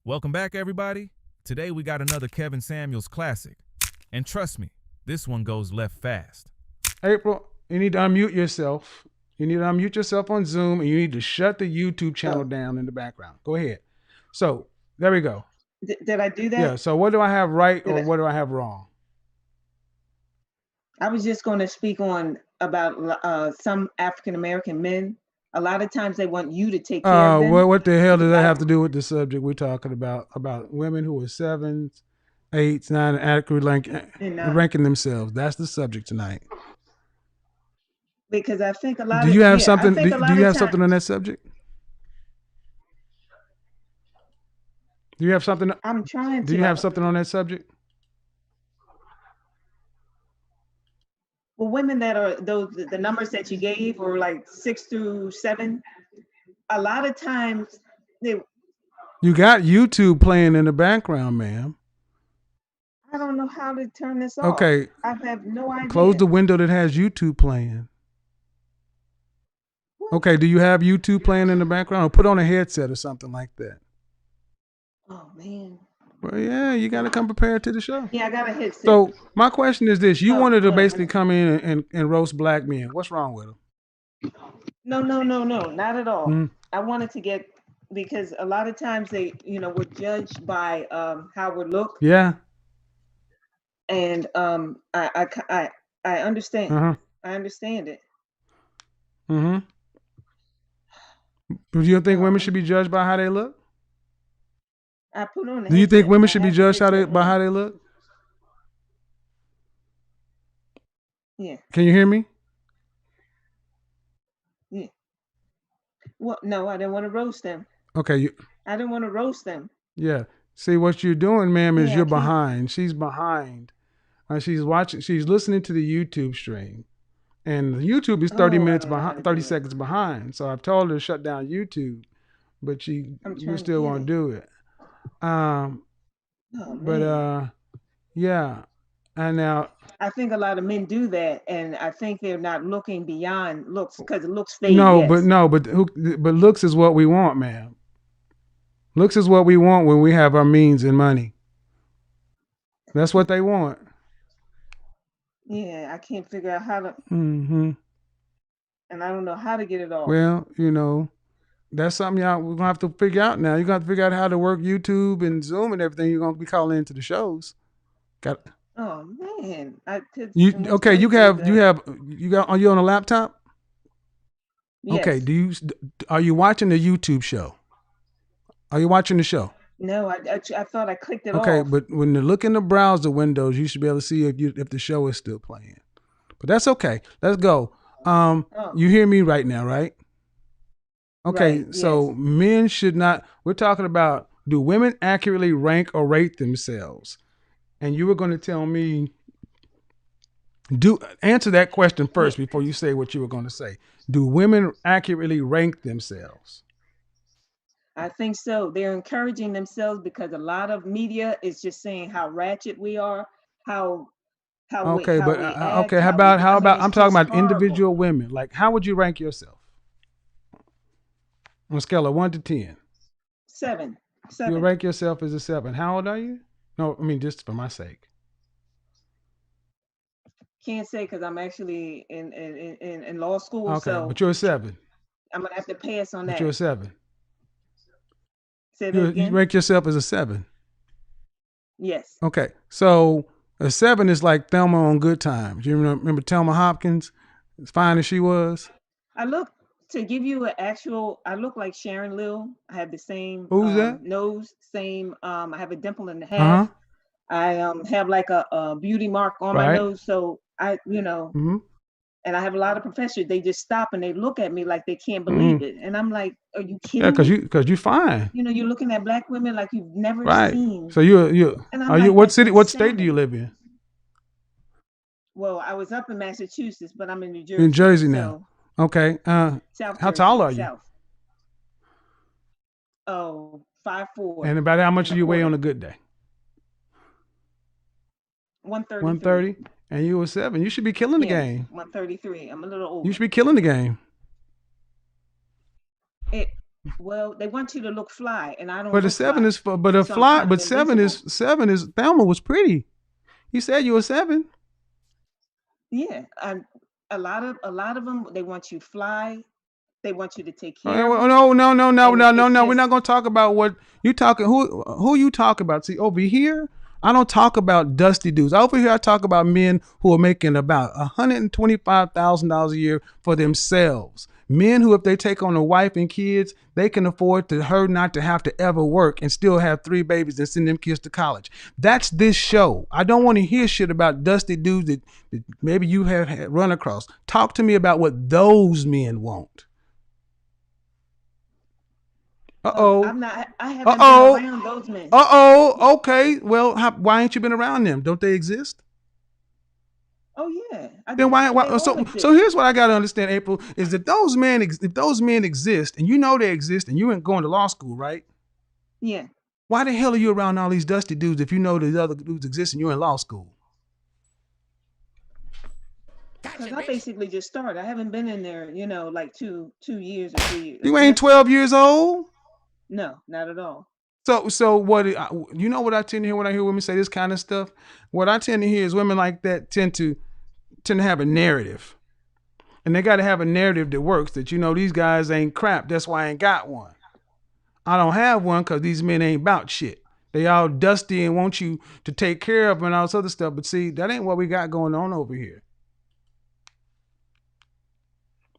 Welcome back, everybody. Today we got another Kevin Samuels classic. And trust me, this one goes left fast. April, you need to unmute yourself. You need to unmute yourself on Zoom, and you need to shut the YouTube channel down in the background. Go ahead. So there we go. Did I do that? Yeah. So what do I have right or what do I have wrong? I was just going to speak on about some African-American men. A lot of times they want you to take care of them. What the hell does that have to do with the subject we're talking about women who are 7s, 8s, 9, accurately ranking themselves? That's the subject tonight. Because I think a lot do of you have something? do you have something on that subject? Do you have something? I'm trying to. Do you have something on that subject? Well, women that are the numbers that you gave were like 6 through 7. A lot of times you got YouTube playing in the background, ma'am. I don't know how to turn this off. Okay. I have no idea. Close the window that has YouTube playing. What? Okay, do you have YouTube playing in the background? Or put on a headset or something like that. Oh, man. Well, yeah, you got to come prepared to the show. Yeah, I got a headset. So my question is this. You wanted to basically come in and roast black men. What's wrong with them? No, not at all. Mm-hmm. I wanted to get, because a lot of times they, we're judged by how we look. Yeah. And I understand. Uh-huh. I understand it. Mm-hmm. Do you think women should be judged by how they look? I put on. Do you think women should be judged by how they look? Yeah. Can you hear me? Yeah. Well, no, I didn't want to roast them. Okay. I didn't want to roast them. Yeah. See, what you're doing, ma'am, is you're behind. She's behind. She's watching. She's listening to the YouTube stream, and YouTube is 30 minutes behind, 30 seconds behind. So I've told her to shut down YouTube, but you still won't do it. Yeah. And now I think a lot of men do that, and I think they're not looking beyond looks because it looks fake. But looks is what we want, ma'am. Looks is what we want when we have our means and money. That's what they want. Yeah, I can't figure out how to. Mm-hmm. And I don't know how to get it off. Well, that's something we're going to have to figure out now. You're going to have to figure out how to work YouTube and Zoom and everything. You're going to be calling into the shows. Oh, man. Are you on a laptop? Yes. Okay. Are you watching the YouTube show? Are you watching the show? No, I thought I clicked it off. Okay, but when you look in the browser windows, you should be able to see if the show is still playing. But that's okay. Let's go. You hear me right now, right? Okay, right, so yes. Men should not. We're talking about, do women accurately rank or rate themselves? And you were going to tell me, answer that question first before you say what you were going to say. Do women accurately rank themselves? I think so. They're encouraging themselves because a lot of media is just saying how ratchet we are, how okay, how but we okay, act, how about I'm talking about horrible. Individual women. Like, how would you rank yourself on a scale of 1 to 10? 7. You rank yourself as a 7. How old are you? No, I mean, just for my sake. Can't say because I'm actually in law school. Okay, so but you're a 7. I'm gonna have to pass on that. But you're a 7. Say that again? You rank yourself as a 7. Yes. Okay, so a 7 is like Thelma on Good Times. You remember Thelma Hopkins? As fine as she was. To give you an actual, I look like Sharon Lill. I have the same that? nose, same. I have a dimple in the Uh-huh. half. I have like a beauty mark on my nose. So Mm-hmm. And I have a lot of professors. They just stop and they look at me like they can't believe it. And I'm like, are you kidding? Yeah, because you're fine. You're looking at black women like you've never seen. So what state do you live in? Well, I was up in Massachusetts, but I'm in New Jersey. In Jersey now. Okay. How tall are you? South. Oh, 5'4". And about how much do you weigh on a good day? 130. 130. And you were 7. You should be killing the game. 133. I'm a little old. You should be killing the game. Well, they want you to look fly, and I don't But a look 7 fly, is for, but a so I'm fly, kind of but invincible. 7 is Thelma was pretty. You said you were 7. Yeah, a lot of them, they want you fly. They want you to take Oh, care of them, no, no, no, no, and no, no, it's no. We're not just gonna talk about what you talking. Who you talk about? See, over here, I don't talk about dusty dudes. Over here, I talk about men who are making about $125,000 a year for themselves. Men who, if they take on a wife and kids, they can afford to her not to have to ever work and still have 3 babies and send them kids to college. That's this show. I don't want to hear shit about dusty dudes that maybe you have run across. Talk to me about what those men want. Uh-oh. I'm not. I haven't been Uh-oh. around those men. Uh-oh. Okay. Well, why ain't you been around them? Don't they exist? Oh yeah, I Then do. why They all so exist. here's what I got to understand, April, is that if those men exist and you know they exist and you ain't going to law school, right? Yeah, Why the hell are you around all these dusty dudes if you know these other dudes exist and you're in law school? because I basically just started. I haven't been in there, like 2 years or 3 years. You ain't 12 years old? No, not at all. So what you know what I tend to hear when I hear women say this kind of stuff? What I tend to hear is women like that tend to have a narrative. And they got to have a narrative that works, that, these guys ain't crap. That's why I ain't got one. I don't have one because these men ain't about shit. They all dusty and want you to take care of them and all this other stuff. But see, that ain't what we got going on over here.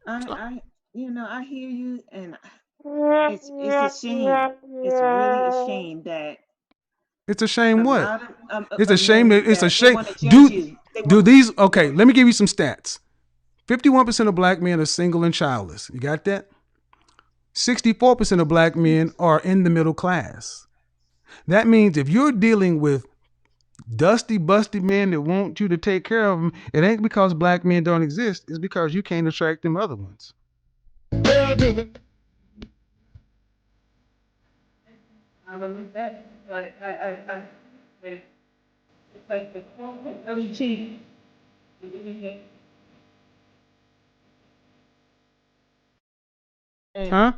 I hear you, and it's a shame. It's really a shame that It's a shame a what? lot It's a of shame men that it's a that they shame. want to judge you. They Do want these, okay, let me give you some stats. 51% of black men are single and childless. You got that? 64% of black men are in the middle class. That means if you're dealing with dusty, busty men that want you to take care of them, it ain't because black men don't exist. It's because you can't attract them other ones. I believe that, but it's like the cheating. And Huh?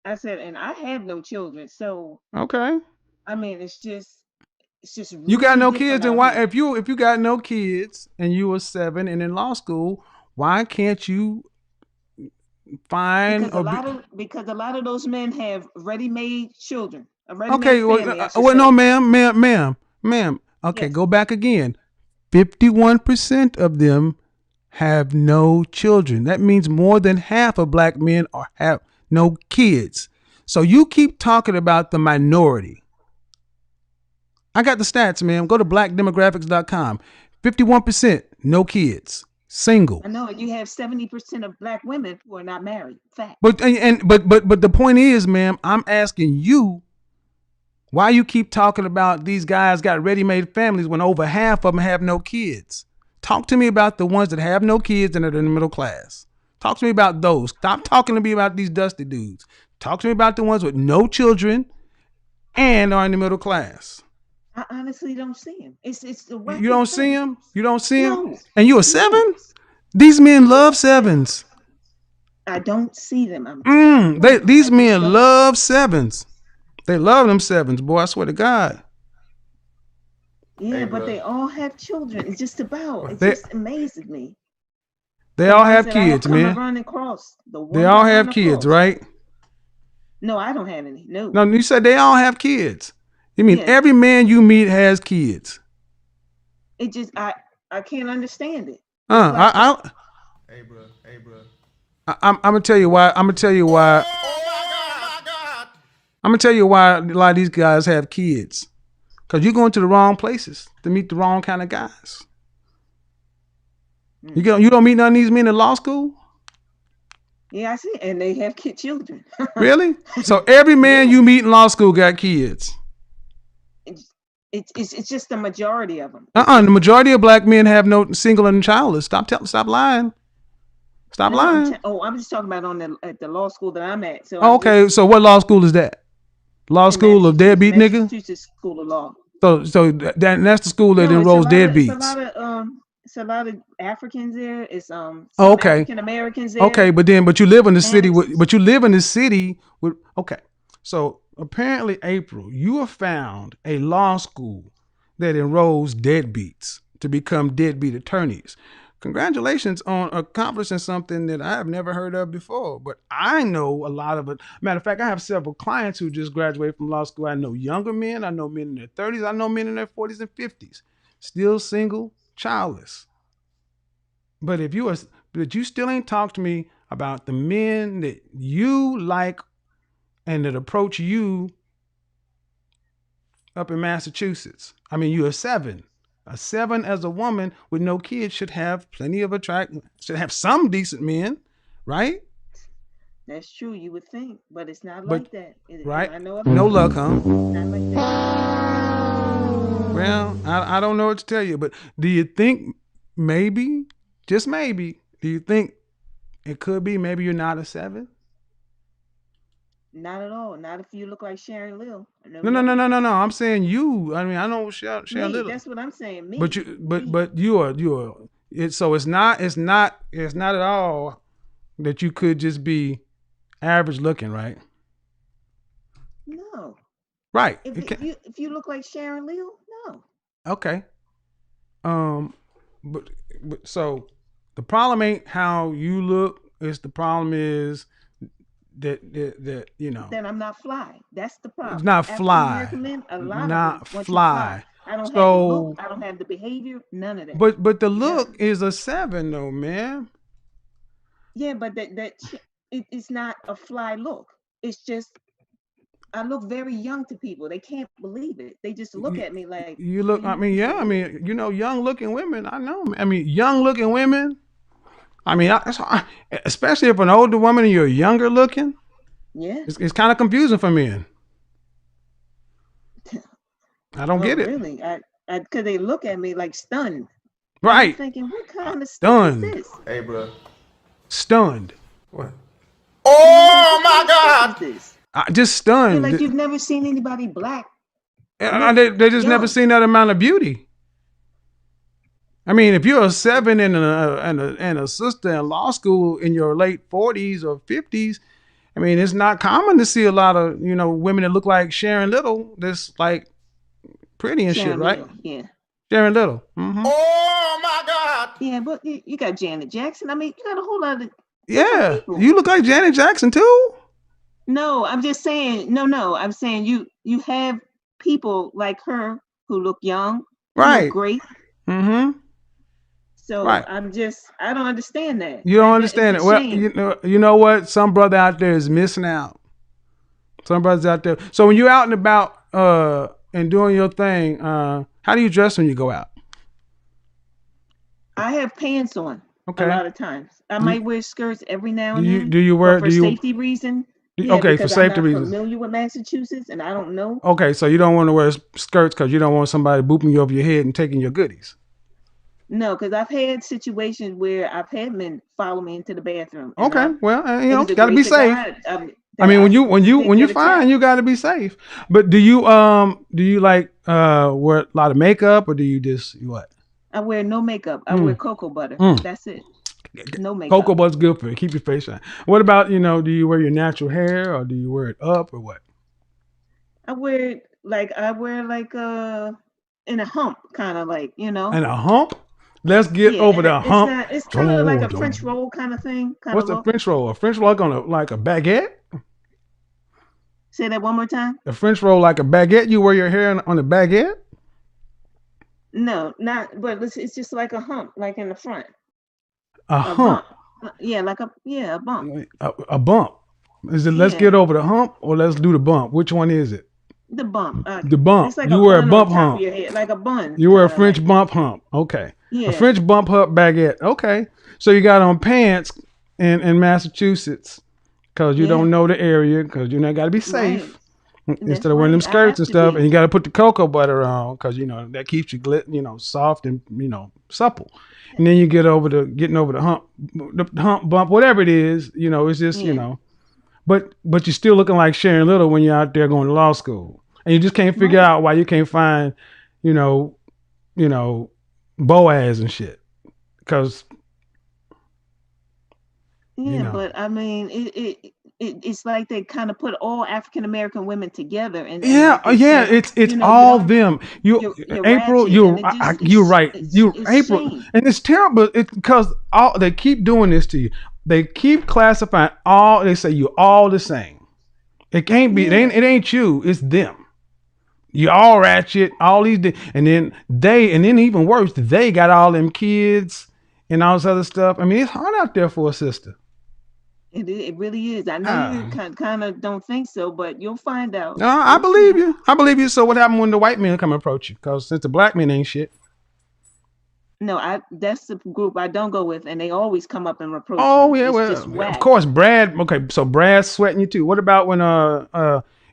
I said, and I have no children, so Okay. I mean, it's just You got really no different kids, and out why? here. If you got no kids and you were 7 and in law school, why can't you find Because a? a lot of those men have ready-made children, a ready-made Okay, family, I should well, no, say. ma'am. Okay, Yes. go back again. 51% of them have no children. That means more than half of black men have no kids. So you keep talking about the minority. I got the stats, man. Go to blackdemographics.com. 51% no kids, single. I know, and you have 70% of black women who are not married. Fact. But the point is, ma'am, I'm asking you why you keep talking about these guys got ready-made families when over half of them have no kids. Talk to me about the ones that have no kids and are in the middle class. Talk to me about those. Stop talking to me about these dusty dudes. Talk to me about the ones with no children and are in the middle class. I honestly don't see him. It's the You don't wackest see thing. them? You don't see them? No, And you a no, 7? These men love yes. 7s. I don't see them. I'm telling you, I These just men don't. love 7s. They love them 7s, boy. I swear to God. Yeah, but they all have children. It They just amazes me. they The all ones have that I have kids, come man. around across, the They ones all I run have kids, across. right? No, I don't have any. No. No, you said they all have kids. You mean Yeah. every man you meet has kids? It just I can't understand it. It's Uh, like I, I, I'm gonna tell you why. I'm gonna tell you why. I'm gonna tell you why a lot of these guys have kids. Cause you're going to the wrong places to meet the wrong kind of guys. You don't meet none of these men in law school? yeah, I see, and they have children. Really? So every man Yeah, you meet in law school got kids. it's just the majority of them. The majority of black men have no single and childless. Stop lying. Stop No, lying. I'm just talking about at the law school that I'm at. So Oh, I'm okay, just so what law school is that? Law in school of deadbeat nigga? Massachusetts School of Law. So that's the school that No, enrolls deadbeats. it's it's a lot of Africans there. It's Oh, some okay. African Americans there. Okay, but you live in the city with, Hispanics. okay. So apparently, April, you have found a law school that enrolls deadbeats to become deadbeat attorneys. Congratulations on accomplishing something that I have never heard of before. But I know a lot of it. Matter of fact, I have several clients who just graduated from law school. I know younger men. I know men in their 30s. I know men in their 40s and 50s, still single, childless. But but you still ain't talked to me about the men that you like and that approach you up in Massachusetts. I mean, you're a 7. A 7 as a woman with no kids should have plenty of should have some decent men, right? That's true. You would think, but it's not But like that. right, I know of no people. luck, huh? It's not like that. Well, I don't know what to tell you, but do you think maybe, just maybe, do you think it could be maybe you're not a 7? Not at all. Not if you look like Sharon Lill. No, No, no, no. no, no, no, no. I'm saying you. I mean, I know Shell Me. Little, That's what I'm saying. but Me. but Me. you are. So it's not at all that you could just be average looking, right? No. Right. If you look like Sharon Lill, no. Okay. Um, but so the problem ain't how you look. It's the problem is that Then I'm not fly. That's the it's problem. not African fly, American men, a lot of them not want you fly. fly. I don't have the look. So, I don't have the behavior. None of that. but the look None. is a 7 though, man. Yeah, but it's not a fly look. It's just I look very young to people. They can't believe it. They just look You, at me like, you look. I mean, you yeah. I serious? mean, young looking women. I know. I mean, young looking women. I mean, especially if an older woman and you're younger looking, Yeah. it's kind of confusing for men. I don't Oh, get it. really? Because they look at me like stunned. I'm Right. thinking, what kind of stuff is Stunned. this? Hey, bro. Stunned. What? Oh my God! Is this? Just You're stunned. like you've never seen anybody black. They just never young. seen that amount of beauty. I mean, if you're a 7 and a sister in law school in your late 40s or 50s, I mean, it's not common to see a lot of women that look like Sharon Little. That's like pretty and Sharon shit, right? Little, yeah. Sharon Little. Mm-hmm. Oh my God! Yeah, but you got Janet Jackson. I mean, you got a whole lot of Yeah, people. you look like Janet Jackson too. No, I'm just saying. No, I'm saying you have people like her who look young, who Right. look great. Mm-hmm. So Right. I don't understand that. You don't It's understand a it. Well, shame. you know what? Some brother out there is missing out. Some brothers out there. So when you're out and about and doing your thing, how do you dress when you go out? I have pants on Okay. a lot of times. I might wear skirts every now and then. Do you wear? For safety reason? Yeah, okay, because for safety I'm not reasons. familiar with Massachusetts and I don't know. Okay, so you don't want to wear skirts because you don't want somebody booping you over your head and taking your goodies. No, because I've had situations where I've had men follow me into the bathroom. Okay, well, it was the gotta be grace of safe. God, I mean, when you didn't get fine, attacked. you gotta be safe. But do you like wear a lot of makeup or do you just what? I wear no makeup. I wear cocoa butter. That's it. No makeup. Cocoa butter's good for you. Keep your face shine. What about do you wear your natural hair or do you wear it up or what? I wear it like in a hump, kind of like And a hump? Let's get over the hump. It's kind of like a French roll kind of thing. What's a French roll? A French roll like a baguette? Say that one more time. A French roll like a baguette? You wear your hair on a baguette? No, not. But it's just like a hump, like in the front. A hump. Bump. Yeah, a bump. A bump. Is it let's get over the hump or let's do the bump? Which one is it? The bump. The bump. It's like you wear a bump on top hump. of your head, like a bun. You wear a French bump hump. Okay. Yeah. A French bump hump baguette. Okay. So you got on pants in Massachusetts because you don't know the area because you got to be safe. Right. Instead of wearing them skirts and stuff, and you got to put the cocoa butter on because that keeps you soft and supple. And then you getting over the hump, bump, whatever it is. It's just but you're still looking like Sharon Little when you're out there going to law school, and you just can't figure out why you can't find Boaz and shit. because Yeah, but I mean, it's like they kind of put all African American women together, and yeah, like they yeah, say, it's you all don't, them. You, you're April, ratchet, and it just you're right. You, it's April, shame. and it's terrible. It's because all they keep doing this to you. They keep classifying all. They say you all the same. It can't be. Yeah, It ain't you. It's them. You all ratchet. All these, and then even worse, they got all them kids and all this other stuff. I mean, it's hard out there for a sister. it really is. I know you Ah. kind of don't think so, but you'll find out. No, I You'll believe see. you. I believe you. So what happened when the white men come approach you? Because since the black men ain't shit. No, that's the group I don't go with, and they always come up and reproach Oh me. yeah, It's well just of whack. course Brad. Okay, so Brad's sweating you too. What about when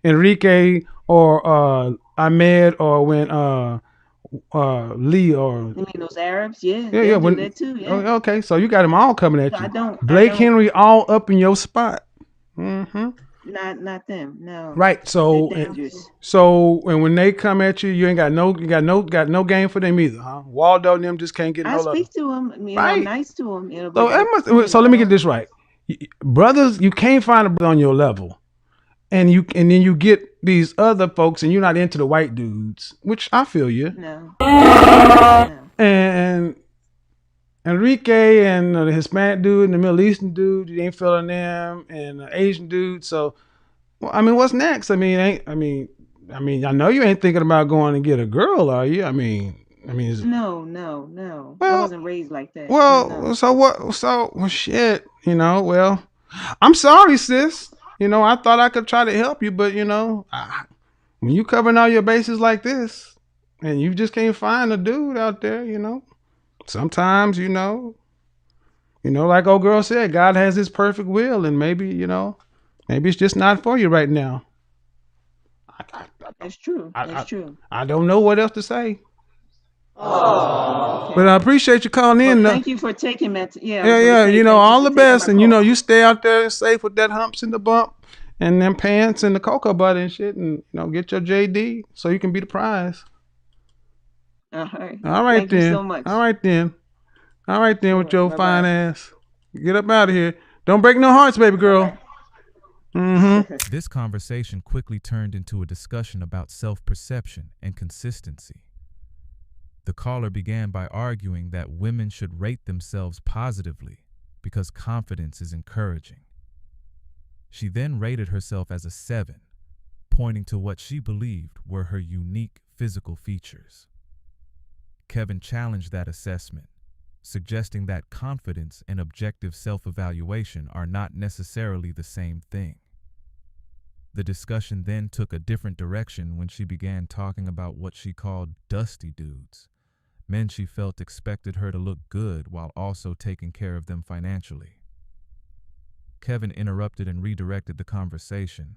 Enrique or Ahmed or when Lee or I mean, those Arabs, yeah, yeah, they'll do when that too. oh, Yeah. okay, so you got them all coming So at you. I Blake don't, Henry all up in your spot. Mm-hmm. not them. No, Right. they're So dangerous. and when they come at you, you ain't got no game for them either, huh? Waldo and them just can't get I no love. speak to them. I'm Right. nice to them. So But so I let me get don't. this right. Brothers, you can't find a brother on your level. And then you get these other folks and you're not into the white dudes, which I feel you. No, no. And Enrique and the Hispanic dude and the Middle Eastern dude, you ain't feeling them, and the Asian dude. So, well, I mean, what's next? I know you ain't thinking about going and get a girl, are you? No, no, no. I Well, wasn't raised like that. well, No. so what? So, well, shit, well, I'm sorry, sis. I thought I could try to help you, but when you covering all your bases like this, and you just can't find a dude out there, sometimes, like old girl said, God has His perfect will, and maybe it's just not for you right now. I, That's true. I, That's I, true. I don't know what else to say, but Okay. I appreciate you calling Well, in. thank you for taking that. Yeah, I Yeah, was going to yeah, say thank you all for the taking my best, and call. you stay out there safe with that humps in the bump, and them pants and the cocoa butter and shit, and get your JD so you can be the prize. All right. All right Thank you then. so much. All right then. All right then All with right. your Bye fine bye. ass. Get up out of here. Don't break no hearts, baby All girl. right. Mm-hmm. This conversation quickly turned into a discussion about self-perception and consistency. The caller began by arguing that women should rate themselves positively because confidence is encouraging. She then rated herself as a 7, pointing to what she believed were her unique physical features. Kevin challenged that assessment, suggesting that confidence and objective self-evaluation are not necessarily the same thing. The discussion then took a different direction when she began talking about what she called dusty dudes, men she felt expected her to look good while also taking care of them financially. Kevin interrupted and redirected the conversation,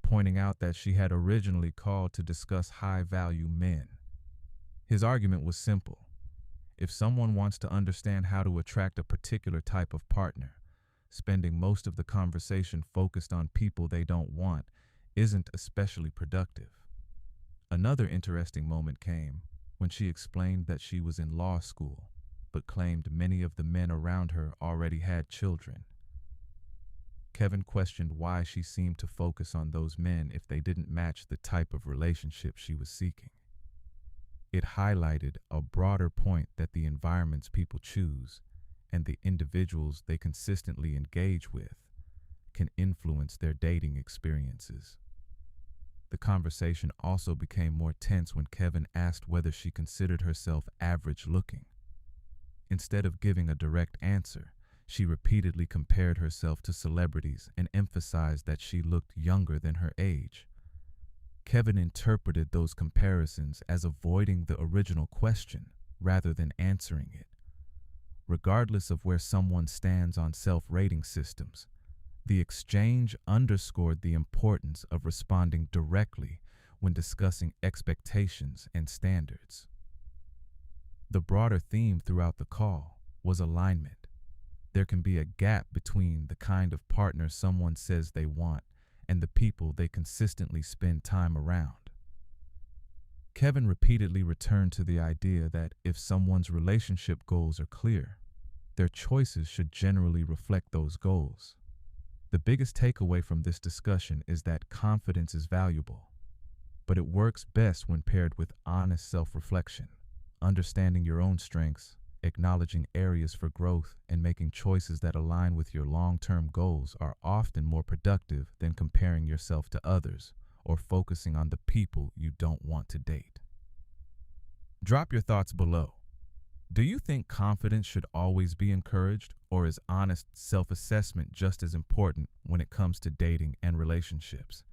pointing out that she had originally called to discuss high-value men. His argument was simple. If someone wants to understand how to attract a particular type of partner, spending most of the conversation focused on people they don't want isn't especially productive. Another interesting moment came when she explained that she was in law school, but claimed many of the men around her already had children. Kevin questioned why she seemed to focus on those men if they didn't match the type of relationship she was seeking. It highlighted a broader point that the environments people choose and the individuals they consistently engage with can influence their dating experiences. The conversation also became more tense when Kevin asked whether she considered herself average looking. Instead of giving a direct answer, she repeatedly compared herself to celebrities and emphasized that she looked younger than her age. Kevin interpreted those comparisons as avoiding the original question rather than answering it. Regardless of where someone stands on self-rating systems, the exchange underscored the importance of responding directly when discussing expectations and standards. The broader theme throughout the call was alignment. There can be a gap between the kind of partner someone says they want and the people they consistently spend time around. Kevin repeatedly returned to the idea that if someone's relationship goals are clear, their choices should generally reflect those goals. The biggest takeaway from this discussion is that confidence is valuable, but it works best when paired with honest self-reflection. Understanding your own strengths, acknowledging areas for growth, and making choices that align with your long-term goals are often more productive than comparing yourself to others or focusing on the people you don't want to date. Drop your thoughts below. Do you think confidence should always be encouraged, or is honest self-assessment just as important when it comes to dating and relationships?